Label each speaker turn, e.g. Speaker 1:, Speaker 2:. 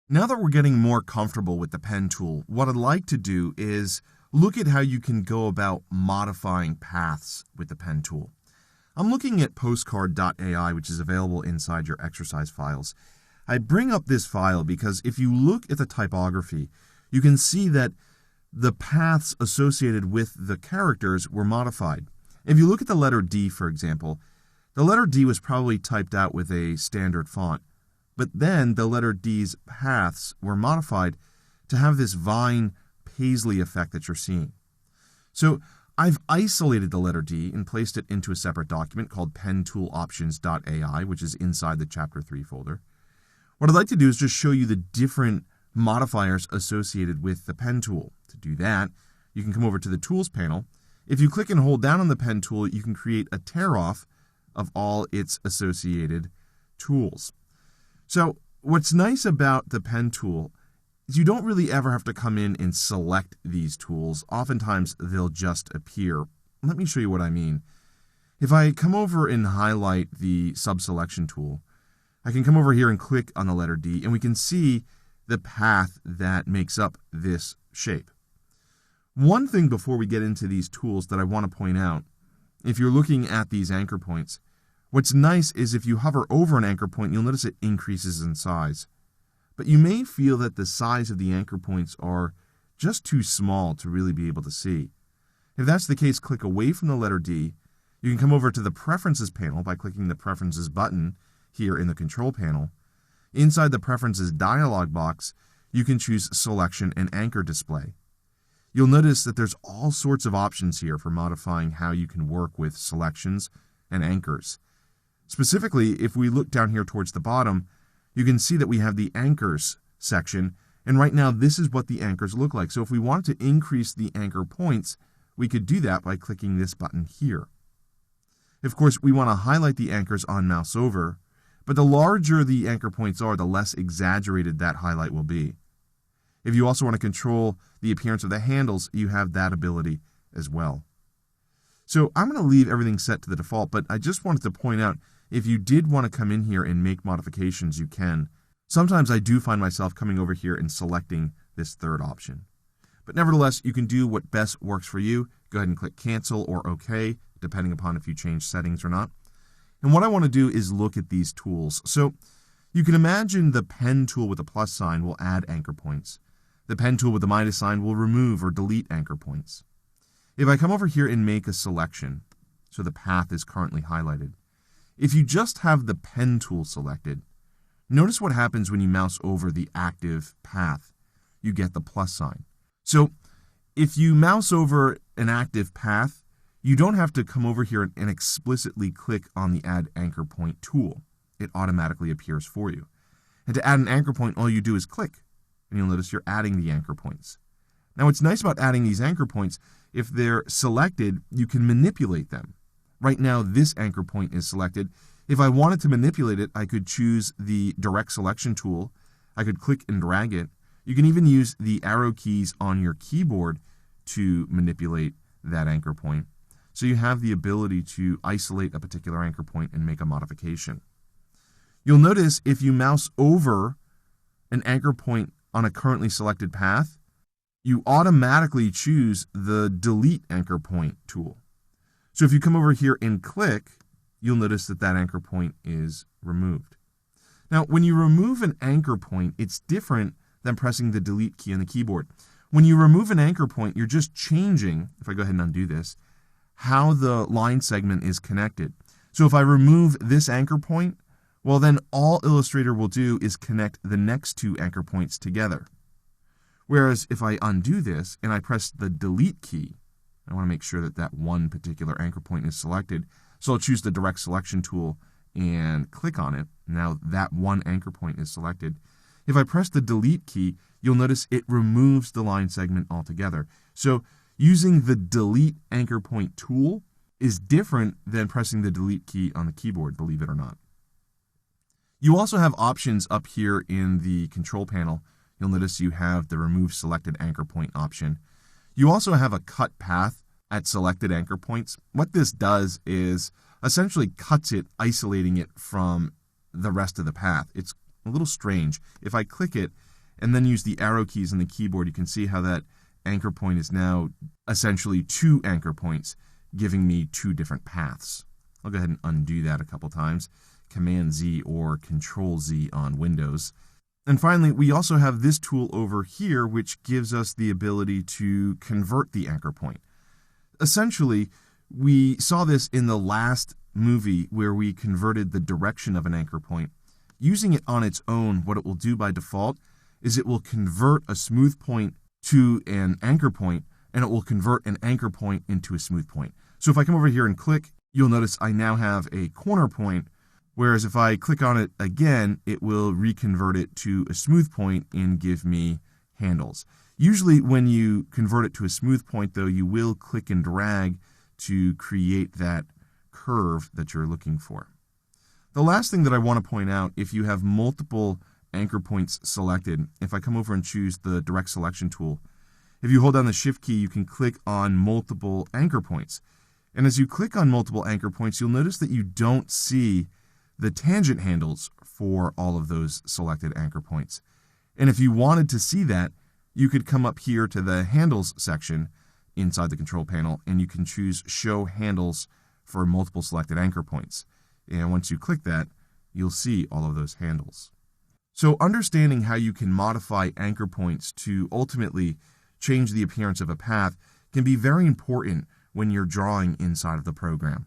Speaker 1: Now that we're getting more comfortable with the pen tool, what I'd like to do is look at how you can go about modifying paths with the pen tool. I'm looking at postcard.ai, which is available inside your exercise files. I bring up this file because if you look at the typography, you can see that the paths associated with the characters were modified. If you look at the letter D, for example, the letter D was probably typed out with a standard font, but then the letter D's paths were modified to have this vine paisley effect that you're seeing. So I've isolated the letter D and placed it into a separate document called pentooloptions.ai, which is inside the Chapter 3 folder. What I'd like to do is just show you the different modifiers associated with the pen tool. To do that, you can come over to the Tools panel. If you click and hold down on the pen tool, you can create a tear-off of all its associated tools. So what's nice about the pen tool is you don't really ever have to come in and select these tools. Oftentimes, they'll just appear. Let me show you what I mean. If I come over and highlight the subselection tool, I can come over here and click on the letter D, and we can see the path that makes up this shape. One thing before we get into these tools that I want to point out, if you're looking at these anchor points, what's nice is if you hover over an anchor point, you'll notice it increases in size. But you may feel that the size of the anchor points are just too small to really be able to see. If that's the case, click away from the letter D. You can come over to the Preferences panel by clicking the Preferences button here in the Control panel. Inside the Preferences dialog box, you can choose Selection and Anchor Display. You'll notice that there's all sorts of options here for modifying how you can work with selections and anchors. Specifically, if we look down here towards the bottom, you can see that we have the Anchors section, and right now this is what the anchors look like. So if we wanted to increase the anchor points, we could do that by clicking this button here. Of course, we want to highlight the anchors on mouse over, but the larger the anchor points are, the less exaggerated that highlight will be. If you also want to control the appearance of the handles, you have that ability as well. So I'm going to leave everything set to the default, but I just wanted to point out, if you did want to come in here and make modifications, you can. Sometimes I do find myself coming over here and selecting this third option. But nevertheless, you can do what best works for you. Go ahead and click Cancel or OK, depending upon if you change settings or not. And what I want to do is look at these tools. So you can imagine the pen tool with a plus sign will add anchor points. The pen tool with the minus sign will remove or delete anchor points. If I come over here and make a selection, so the path is currently highlighted, if you just have the pen tool selected, notice what happens when you mouse over the active path. You get the plus sign. So if you mouse over an active path, you don't have to come over here and explicitly click on the Add Anchor Point tool. It automatically appears for you. And to add an anchor point, all you do is click, and you'll notice you're adding the anchor points. Now, what's nice about adding these anchor points, if they're selected, you can manipulate them. Right now, this anchor point is selected. If I wanted to manipulate it, I could choose the Direct Selection tool. I could click and drag it. You can even use the arrow keys on your keyboard to manipulate that anchor point. So you have the ability to isolate a particular anchor point and make a modification. You'll notice if you mouse over an anchor point on a currently selected path, you automatically choose the Delete Anchor Point tool. So if you come over here and click, you'll notice that that anchor point is removed. Now, when you remove an anchor point, it's different than pressing the Delete key on the keyboard. When you remove an anchor point, you're just changing, if I go ahead and undo this, how the line segment is connected. So if I remove this anchor point, well then all Illustrator will do is connect the next two anchor points together. Whereas if I undo this and I press the Delete key, I want to make sure that that one particular anchor point is selected. So I'll choose the Direct Selection tool and click on it. Now that one anchor point is selected. If I press the Delete key, you'll notice it removes the line segment altogether. So using the Delete Anchor Point tool is different than pressing the Delete key on the keyboard, believe it or not. You also have options up here in the Control panel. You'll notice you have the Remove Selected Anchor Point option. You also have a Cut Path at selected anchor points. What this does is essentially cuts it, isolating it from the rest of the path. It's a little strange. If I click it, and then use the arrow keys on the keyboard, you can see how that anchor point is now essentially 2 anchor points, giving me 2 different paths. I'll go ahead and undo that a couple times. Command-Z or Control-Z on Windows. And finally, we also have this tool over here, which gives us the ability to convert the anchor point. Essentially, we saw this in the last movie where we converted the direction of an anchor point. Using it on its own, what it will do by default is it will convert a smooth point to an anchor point, and it will convert an anchor point into a smooth point. So if I come over here and click, you'll notice I now have a corner point, whereas if I click on it again, it will reconvert it to a smooth point and give me handles. Usually when you convert it to a smooth point, though, you will click and drag to create that curve that you're looking for. The last thing that I want to point out, if you have multiple anchor points selected, if I come over and choose the direct selection tool, if you hold down the shift key, you can click on multiple anchor points. And as you click on multiple anchor points, you'll notice that you don't see the tangent handles for all of those selected anchor points. And if you wanted to see that, you could come up here to the handles section inside the control panel, and you can choose show handles for multiple selected anchor points. And once you click that, you'll see all of those handles. So understanding how you can modify anchor points to ultimately change the appearance of a path can be very important when you're drawing inside of the program.